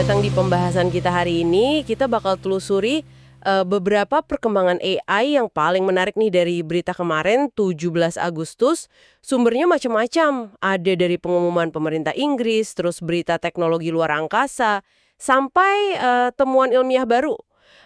datang di pembahasan kita hari ini. Kita bakal telusuri beberapa perkembangan AI yang paling menarik nih dari berita kemarin 17 Agustus. Sumbernya macam-macam. Ada dari pengumuman pemerintah Inggris, terus berita teknologi luar angkasa, sampai temuan ilmiah baru.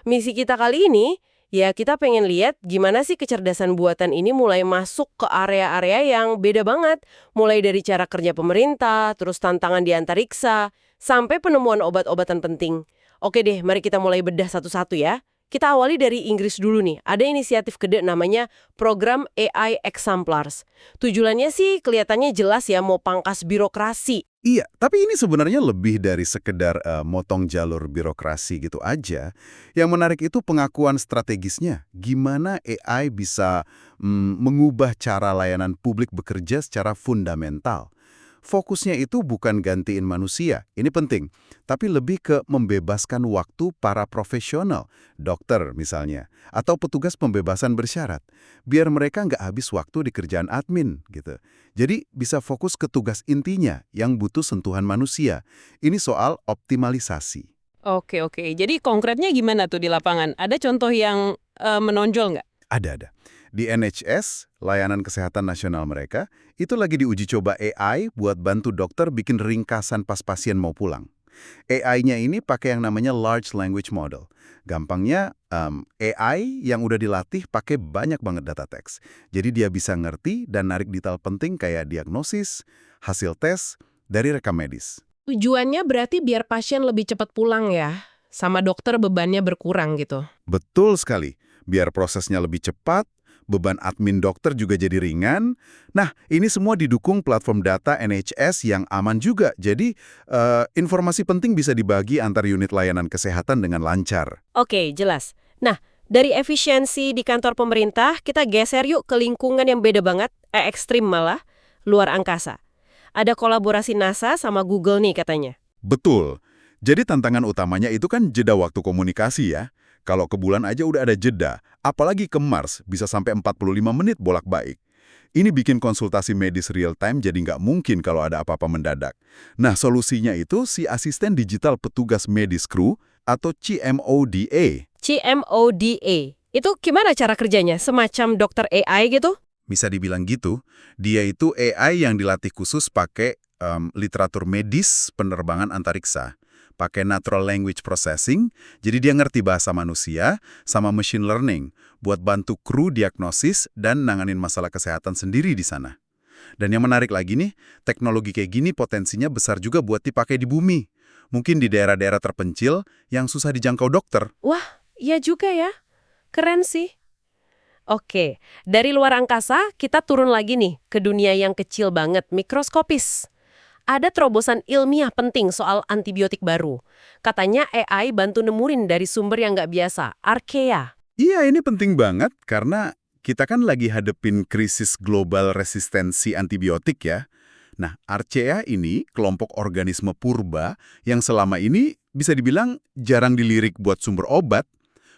Misi kita kali ini, ya kita pengen lihat gimana sih kecerdasan buatan ini mulai masuk ke area-area yang beda banget. Mulai dari cara kerja pemerintah, terus tantangan di antariksa, sampai penemuan obat-obatan penting. Oke deh, mari kita mulai bedah satu-satu ya. Kita awali dari Inggris dulu nih. Ada inisiatif gede namanya Program AI Exemplars. Tujuannya sih kelihatannya jelas ya, mau pangkas birokrasi. Iya, tapi ini sebenarnya lebih dari sekedar motong jalur birokrasi gitu aja. Yang menarik itu pengakuan strategisnya. Gimana AI bisa mengubah cara layanan publik bekerja secara fundamental. Fokusnya itu bukan gantiin manusia, ini penting, tapi lebih ke membebaskan waktu para profesional, dokter misalnya, atau petugas pembebasan bersyarat, biar mereka nggak habis waktu di kerjaan admin gitu. Jadi bisa fokus ke tugas intinya yang butuh sentuhan manusia. Ini soal optimalisasi. Oke. Jadi konkretnya gimana tuh di lapangan? Ada contoh yang menonjol nggak? Ada. Di NHS, layanan kesehatan nasional mereka, itu lagi diuji coba AI buat bantu dokter bikin ringkasan pas pasien mau pulang. AI-nya ini pakai yang namanya Large Language Model. Gampangnya, AI yang udah dilatih pakai banyak banget data teks. Jadi dia bisa ngerti dan narik detail penting kayak diagnosis, hasil tes, dari rekam medis. Tujuannya berarti biar pasien lebih cepat pulang ya, sama dokter bebannya berkurang gitu. Betul sekali. Biar prosesnya lebih cepat, beban admin dokter juga jadi ringan. Nah, ini semua didukung platform data NHS yang aman juga. Jadi, informasi penting bisa dibagi antar unit layanan kesehatan dengan lancar. Oke, jelas. Nah, dari efisiensi di kantor pemerintah, kita geser yuk ke lingkungan yang beda banget, ekstrim malah, luar angkasa. Ada kolaborasi NASA sama Google nih katanya. Betul. Jadi tantangan utamanya itu kan jeda waktu komunikasi ya. Kalau ke bulan aja udah ada jeda, apalagi ke Mars bisa sampai 45 menit bolak-balik. Ini bikin konsultasi medis real time jadi nggak mungkin kalau ada apa-apa mendadak. Nah, solusinya itu si asisten digital petugas medis kru atau CMODA. CMODA. Itu gimana cara kerjanya? Semacam dokter AI gitu? Bisa dibilang gitu, dia itu AI yang dilatih khusus pakai literatur medis penerbangan antariksa. Pakai natural language processing, jadi dia ngerti bahasa manusia sama machine learning buat bantu kru diagnosis dan nanganin masalah kesehatan sendiri di sana. Dan yang menarik lagi nih, teknologi kayak gini potensinya besar juga buat dipakai di bumi. Mungkin di daerah-daerah terpencil yang susah dijangkau dokter. Wah, iya juga ya. Keren sih. Oke, dari luar angkasa kita turun lagi nih ke dunia yang kecil banget, mikroskopis. Ada terobosan ilmiah penting soal antibiotik baru. Katanya AI bantu nemuin dari sumber yang nggak biasa, archaea. Iya, ini penting banget karena kita kan lagi hadepin krisis global resistensi antibiotik ya. Nah, Archaea ini kelompok organisme purba yang selama ini bisa dibilang jarang dilirik buat sumber obat.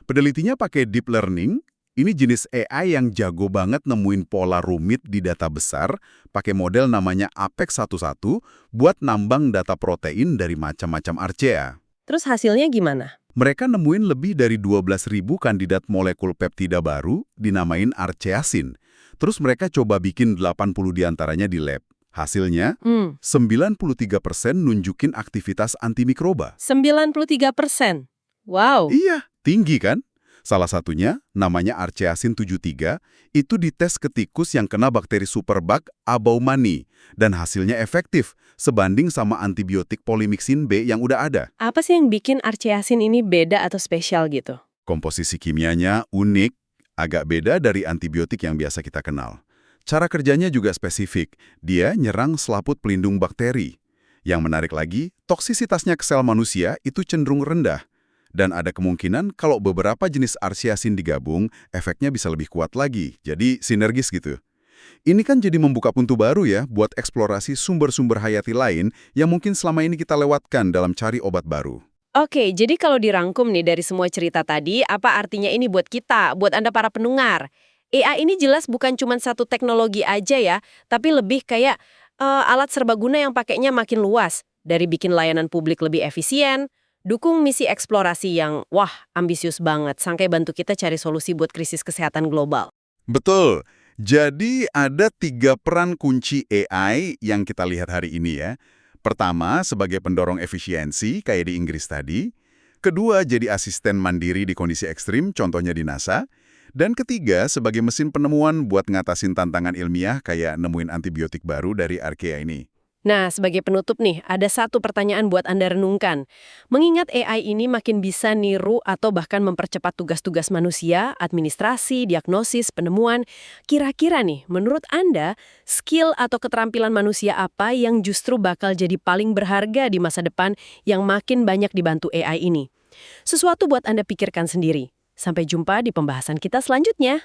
Penelitinya pakai deep learning. Ini jenis AI yang jago banget nemuin pola rumit di data besar, pakai model namanya Apex-11 buat nambang data protein dari macam-macam archaea. Terus hasilnya gimana? Mereka nemuin lebih dari 12.000 kandidat molekul peptida baru dinamain archaeasin. Terus mereka coba bikin 80 diantaranya di lab. Hasilnya, 93% nunjukin aktivitas antimikroba. 93%. Wow. Iya, tinggi kan? Salah satunya, namanya Archaeasin 73, itu dites ke tikus yang kena bakteri superbug Abaumani, dan hasilnya efektif, sebanding sama antibiotik polymyxin B yang udah ada. Apa sih yang bikin archaeasin ini beda atau spesial gitu? Komposisi kimianya unik, agak beda dari antibiotik yang biasa kita kenal. Cara kerjanya juga spesifik, dia nyerang selaput pelindung bakteri. Yang menarik lagi, toksisitasnya ke sel manusia itu cenderung rendah. Dan ada kemungkinan kalau beberapa jenis archaeasin digabung, efeknya bisa lebih kuat lagi. Jadi sinergis gitu. Ini kan jadi membuka pintu baru ya buat eksplorasi sumber-sumber hayati lain yang mungkin selama ini kita lewatkan dalam cari obat baru. Oke, jadi kalau dirangkum nih dari semua cerita tadi, apa artinya ini buat kita, buat Anda para pendengar? AI ini jelas bukan cuma satu teknologi aja ya, tapi lebih kayak alat serbaguna yang pakainya makin luas. Dari bikin layanan publik lebih efisien, Dukung misi eksplorasi yang, wah, ambisius banget, sampai bantu kita cari solusi buat krisis kesehatan global. Betul. Jadi ada 3 peran kunci AI yang kita lihat hari ini ya. Pertama, sebagai pendorong efisiensi, kayak di Inggris tadi. Kedua, jadi asisten mandiri di kondisi ekstrim, contohnya di NASA. Dan ketiga, sebagai mesin penemuan buat ngatasin tantangan ilmiah kayak nemuin antibiotik baru dari archaea ini. Nah, sebagai penutup nih, ada satu pertanyaan buat Anda renungkan. Mengingat AI ini makin bisa niru atau bahkan mempercepat tugas-tugas manusia, administrasi, diagnosis, penemuan, kira-kira nih, menurut Anda, skill atau keterampilan manusia apa yang justru bakal jadi paling berharga di masa depan yang makin banyak dibantu AI ini? Sesuatu buat Anda pikirkan sendiri. Sampai jumpa di pembahasan kita selanjutnya.